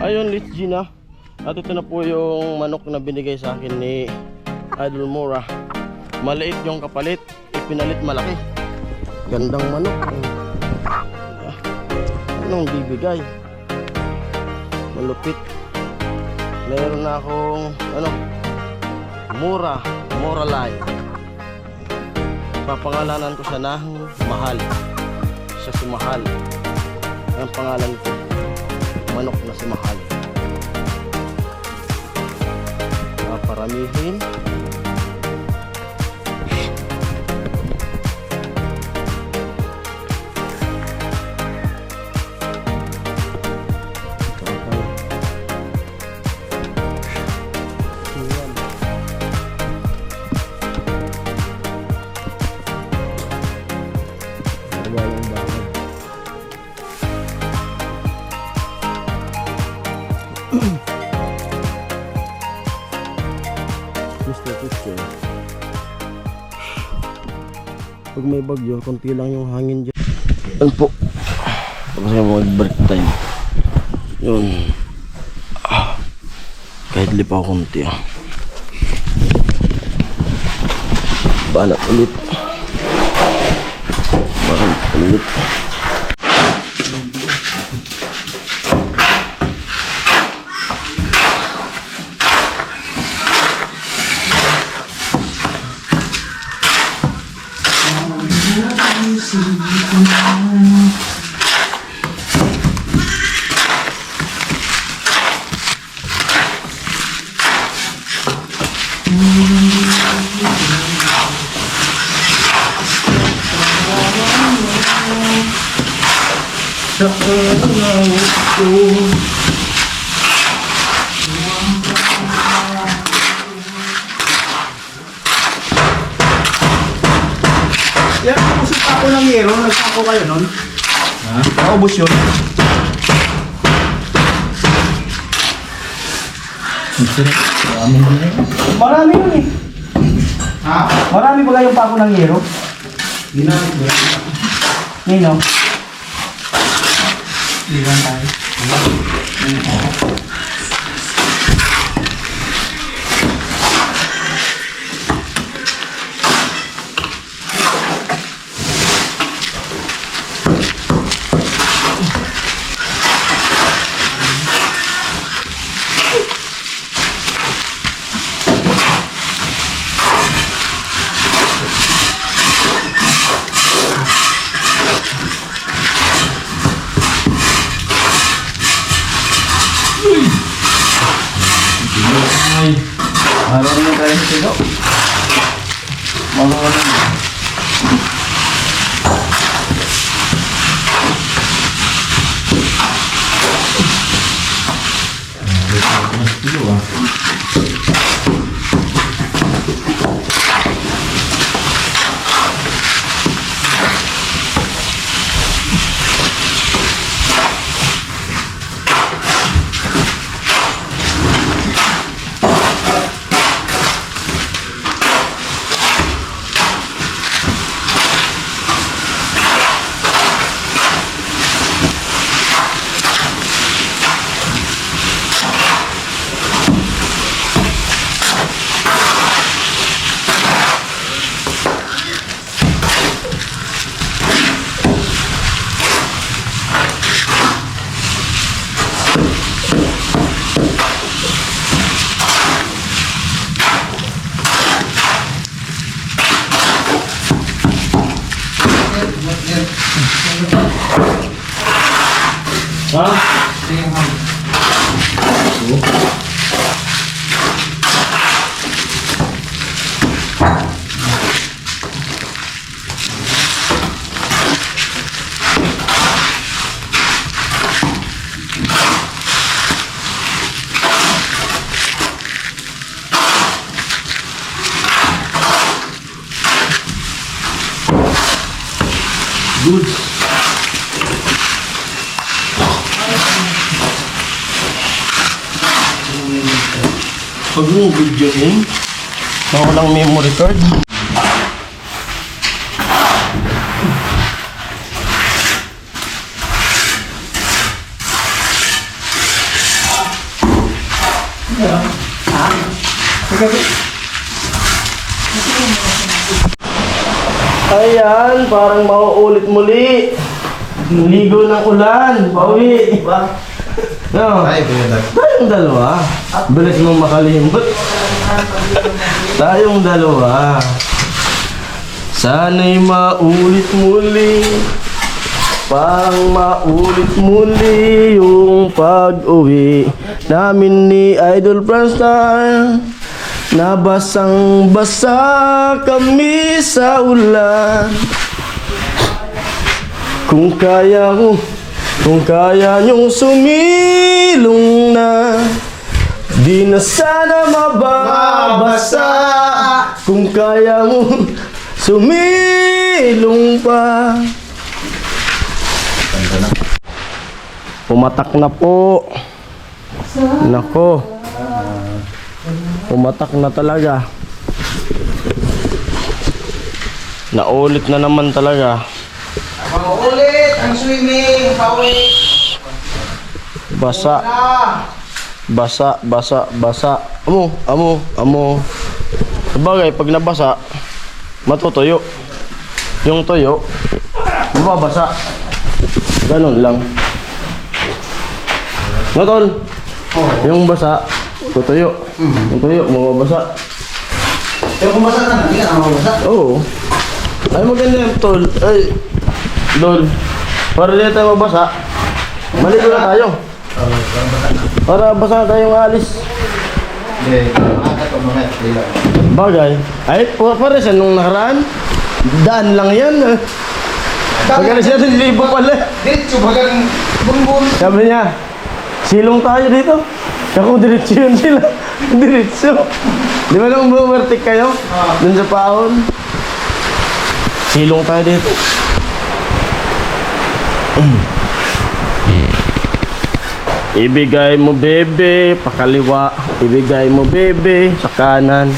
Ayun, Let's Gina. At ito na po yung manok na binigay sa akin ni Idol Mora. Maliit yung kapalit, ipinalit malaki. Gandang manok. Anong bibigay? Malupit. Meron na akong Mora Line. Papangalanan ko siya ng Mahal. Siya si Mahal. Ang pangalan ko, manok na si Mahal. Paparamihin. Pag may bagyo, konti lang yung hangin dyan. Yan po. Tapos nga mag-break time. Yun. Kahit lipaw konti. Banat ulit. Banat ulit. Yan, naubos yung pako ng yero. Nagpako kayo nun? Ha? Naubos yun. Marami yun eh. Ha? Marami ba kayong pako ng yero? Ginamit ba? Nino? Liwan tayo. Marunong na tayo sa tigo. Marunong na. Good. Pag mo video game, walang memory card. Ayan, parang mauulit muli. Ligo ng ulan, pauwi. No. Tayong dalawa. Bilis mong makalimot. Tayong dalawa. Sana'y maulit muli. Parang maulit muli yung pag-uwi namin ni Idol Franstar. Nabasang-basa kami sa ulan. Kung kaya niyong sumilong na, di na sana mababasa. Kung kaya mo sumilong pa. Pumatak na po. Nako. Pumatak na talaga. Naulit na naman talaga. Maulit ang swimming, pauwi. Basa. Basa. Amo. Sabagay, pag nabasa, matutuyo. Yung tuyo, mababasa. Ganun lang. Tol? Yung basa, tutuyo. Yung tuyo, mababasa. Pero kung basa na, hindi ka na mabasa. Oo. Ay, maganda yung tol. Ay, Dol. Para hindi tayo mabasa, maligo na tayo. Para basa na tayong alis. Hindi, makaka ito mga Bagay. Ay, pare sa nung nakaraan, daan lang yan. Pagkala siya ng libo pala. Diretso, bagang bumbun. Sabi niya, silong tayo dito. Ako, diretso yun sila. Diretso. Di ba nung bumertik kayo? Dun sa paon. Silong tayo dito. Ibigay mo bebe, pakaliwa. Ibigay mo bebe, sa kanan.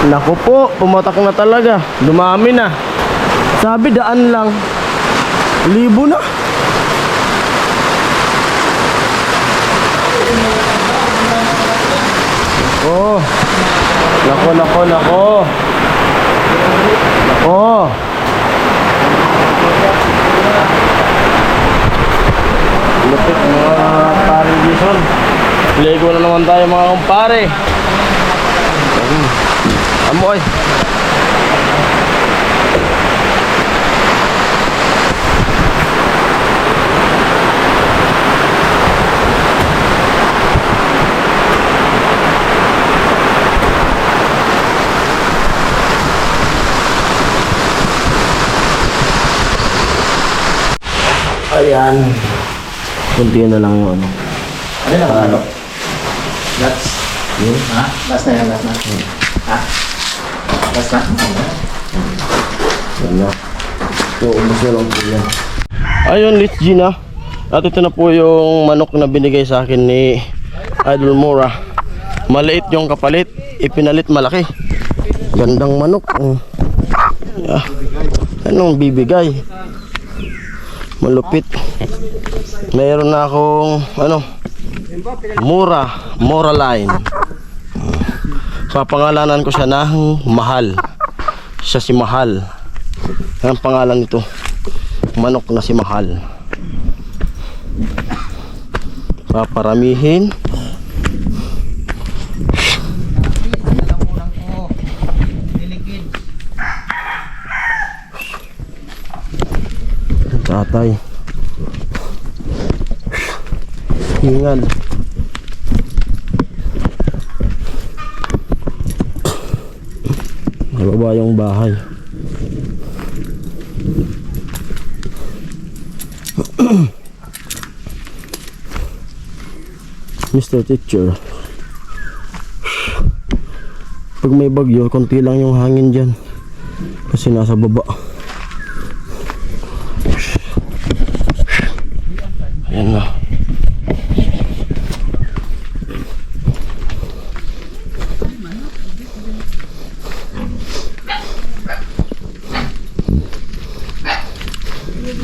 Naku po, pumatak na talaga. Dumami na. Sabi daan lang. Libo na. Oh. Nako. Lupit mga paring Jason. Ligo na naman tayo mga kumpare. Amoy. Ayan. Kunti na lang yung ano. Ano na, ano? Last. Ha? Last na yan, last na. Ha? Last na? Yan na. So, ubos na lang po yan. Ayun, Let's G na. At ito na po yung manok na binigay sa akin ni Idol Mora. Maliit yung kapalit, ipinalit malaki. Gandang manok. Yeah. Anong bibigay? Malupit. Mayroon na akong Mora line. So pangalanan ko siya ng Mahal. Siya si Mahal. Ang pangalan nito, manok na si Mahal. Paparamihin. Tatay. Hingal. Nababa yung bahay. Mr. Teacher. Pag may bagyo, konti lang yung hangin dyan. Kasi nasa baba. Ayan na.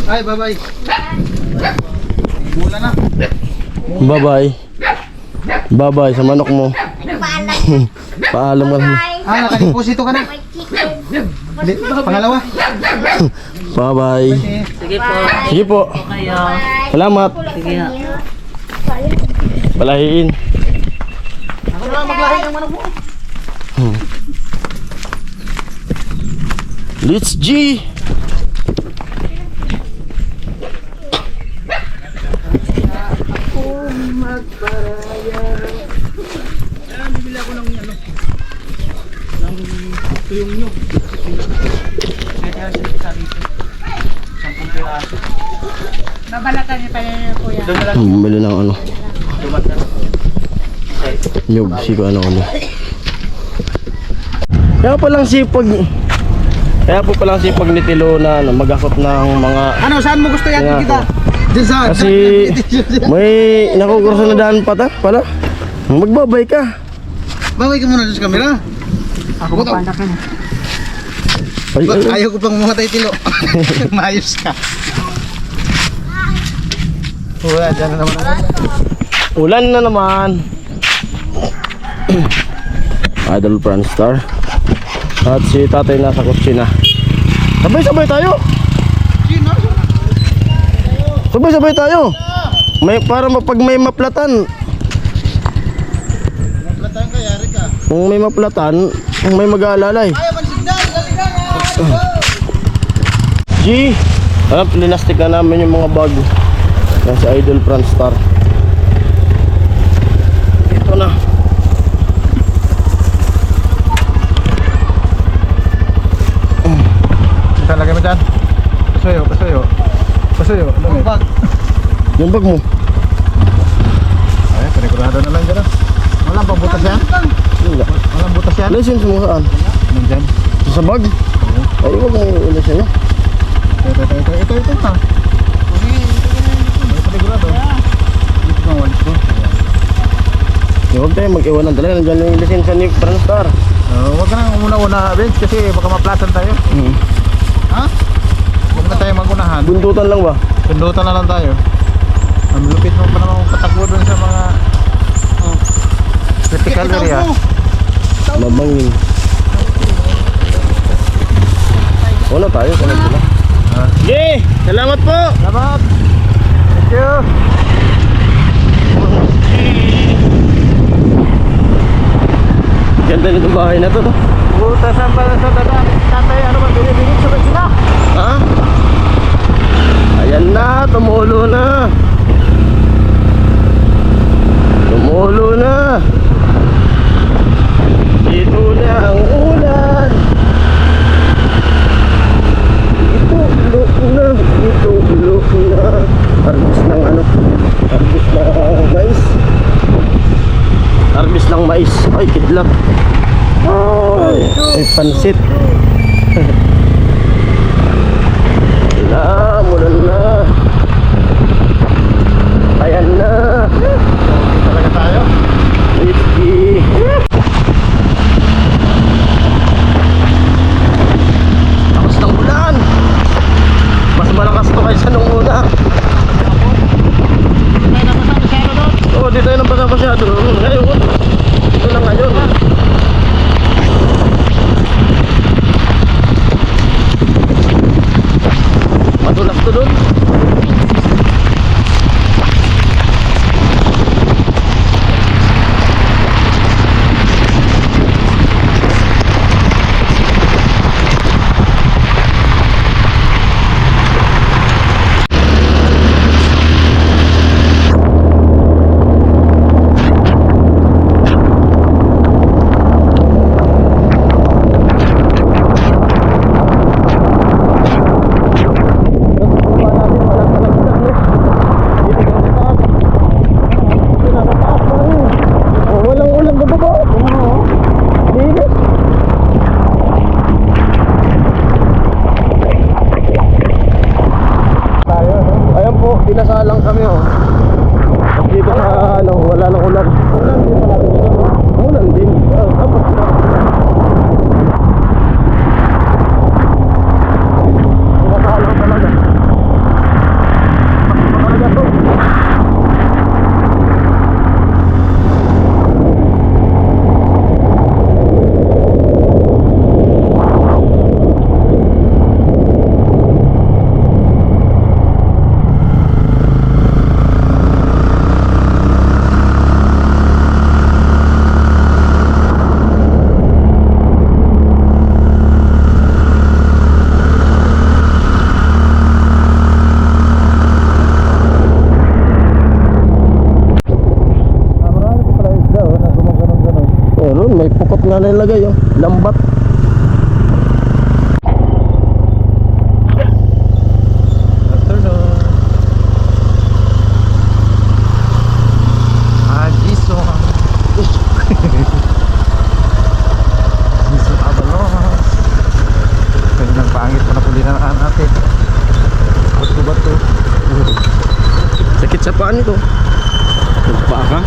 Ay, bye-bye. Mula na. Bye-bye. Bye-bye sa manok mo. Paalam ka na. Nakadeposito ka na. Pangalawa. Bye-bye. Sige po. Sige po. Kayo. Salamat. Sige ha. Palahiin. Ako na lang maglahi ng manok mo. Let's G. Bibili ako ng ano. Ng tuyong nyo. Kaya sa dito. 10 piraso. Babalatan niyo pa rin kuya. Doon na lang. Bumili ng ano. Dumat na. Nyug, si ko ano. Kaya palang sipag. Kaya po palang sipag ni Tilo na ano, magakot ng mga... Ano, saan mo gusto yan Kaya kita? Diyan saan? Kasi may nakukurso na daan pa pala. Magbabay ka. Baway ka muna doon sa camera. Ako ba Panak ka na. Ay, ay, ay. Ayaw ko pang mamatay Tilo. Maayos ka. Wala, dyan na naman ako. Ulan na naman. Idol Franstar. At si tatay nasa kusina. Sabay-sabay tayo. Sabay-sabay tayo. May para pag may maplatan. Maplatan ka, yari ka. Kung may maplatan, kung may mag-aalalay. Ayaw man signal, laligan. G, linastik na namin yung mga bag. Yan si Idol Franstar. Ito na. Saan lagay mo dyan? Pasuyo, pasuyo. Pasuyo. Bag. Yung bag mo. Ay, panigurado na lang dyan ah. Walang pang butas yan? Wala. Walang butas yan? License mo saan? Anong dyan? Sa bag? Ay, wag mo ulit sa'yo. Ito na. May panigurado. Dito na walis ko. Huwag tayo mag-iwan ng talaga. Nandiyan yung lisensya ni Franstar. Huwag ka nang umuna-una, Vince, kasi baka maplatan tayo. Ha? Huwag na tayo magunahan. Buntutan lang ba? Pindutan na lang tayo. Ang lupit mo pa naman patakbo dun sa mga critical area. Mabangin. Wala tayo. Wala sila. Sige! Salamat po! Salamat! Thank you! Ganda nito bahay na to, no? Butasan pala sa dadaan. Tatay, ano ba? Binibigit sa sila? Ha? Ayan na, tumulo na. Tumulo na. Dito na ang ulan. Itulo na, itulo na. Arbis ng ano? Arbis ng mais. Arbis ng mais. Ay, kidlat. Ay, pansit. Mulan na. Ayan na. Talaga tayo? Whiskey. Lakas ng ulan. Mas malakas to kaysa nung una. Oo, di tayo nabasa masyado. Ngayon, ito lang ngayon. Madulas to doon. Pinasalang kami oh. Dito sa ano, wala nang ulan. Ulan din. Tapos pinasalang talaga. nilagay yung lambat. Sakit sa paan ito. Nagpaa ka?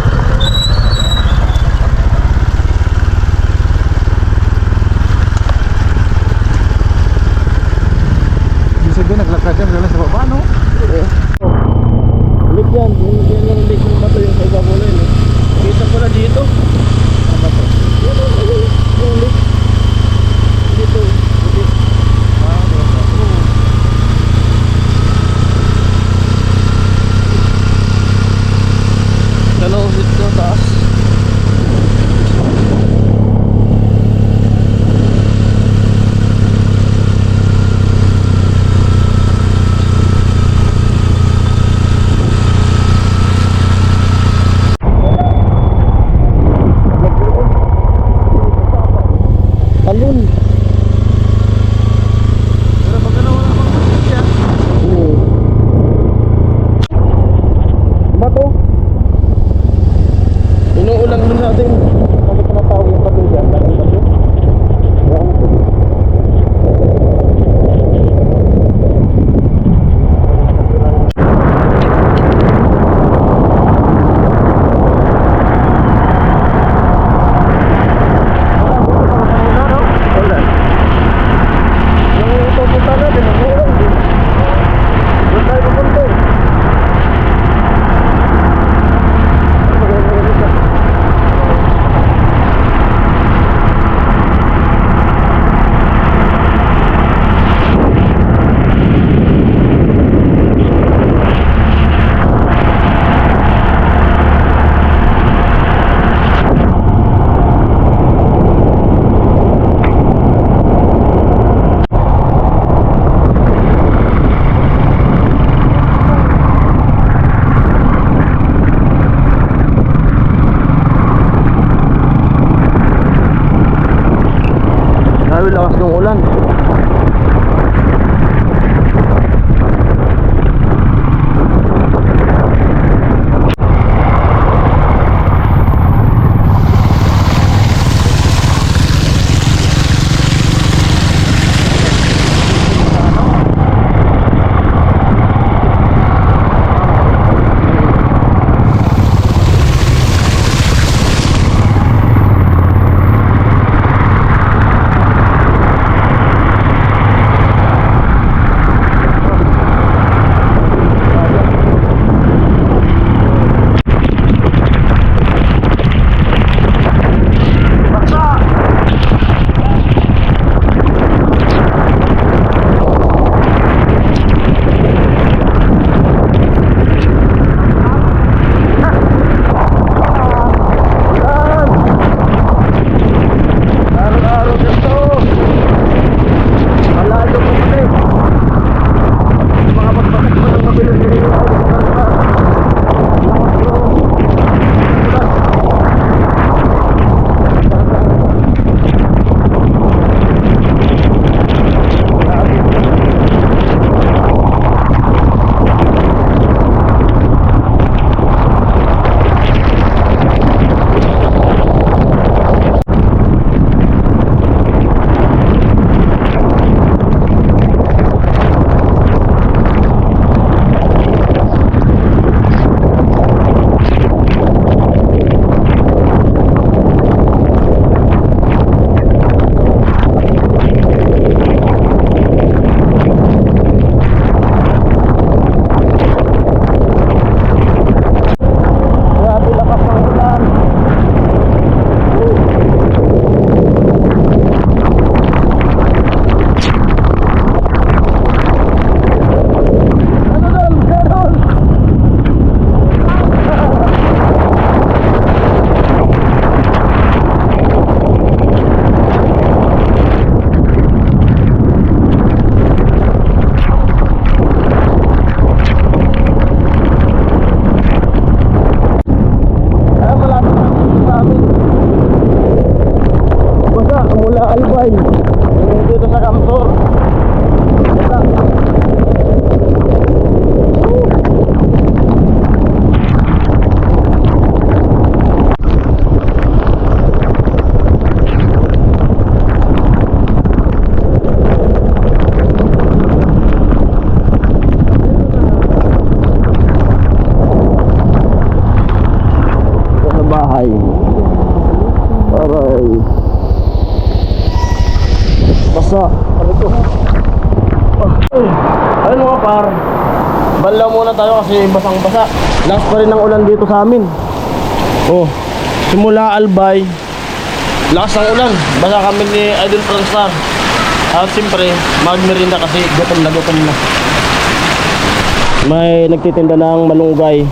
Bisa gue naglakad yan sa baba, no? Ulit yan. Yan lang ulit yung bato yung sa ibabaw na yun. Kita ko na dito. Ang bato. Yan ang ulit. Yung ulit. Dito. Ulit. Ano ulit sa taas. Talon. Ayun mga par, banlaw muna tayo kasi basang basa. Last pa rin ang ulan dito sa amin. Oh, simula Albay, lakas ng ulan. Basa kami ni Idol Franstar. At siyempre, magmerinda kasi gutom na gutom na. May nagtitinda ng malunggay.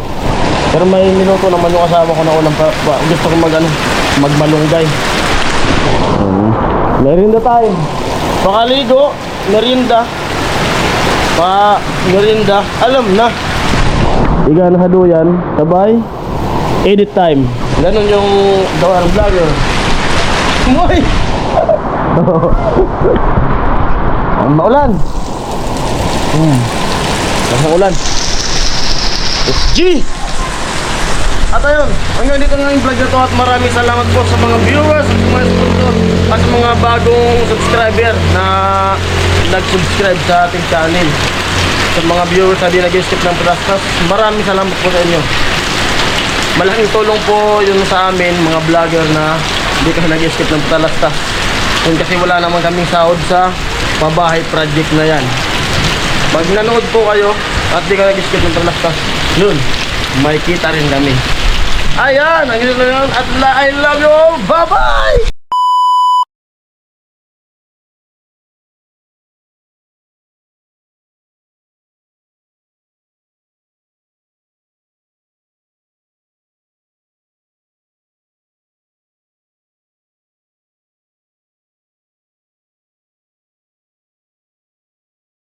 Pero may minuto naman yung kasama ko na ulang gusto ko magmalunggay. Merinda tayo. Pakaligo, merinda. Merinda, alam na. Iga na haduyan, sabay. Edit time. Ganon yung gawa ng vlogger. Moy! Ang maulan. Ang ulan. G! At ayun, hanggang dito na yung vlog na to at maraming salamat po sa mga viewers at mga sponsor at sa mga bagong subscriber na nag-subscribe sa ating channel. Sa mga viewers na di nag-skip ng Talastas, maraming salamat po sa inyo. Malaking tulong po yun sa amin mga vlogger na di kasi nag-skip ng Talastas. Kung kasi wala naman kaming sahod sa pabahay project na yan. Pag nanood po kayo at di ka nag-skip ng Talastas, yun, may kita rin kami. Ayan, ang yun na yun. At I love you all. Bye-bye!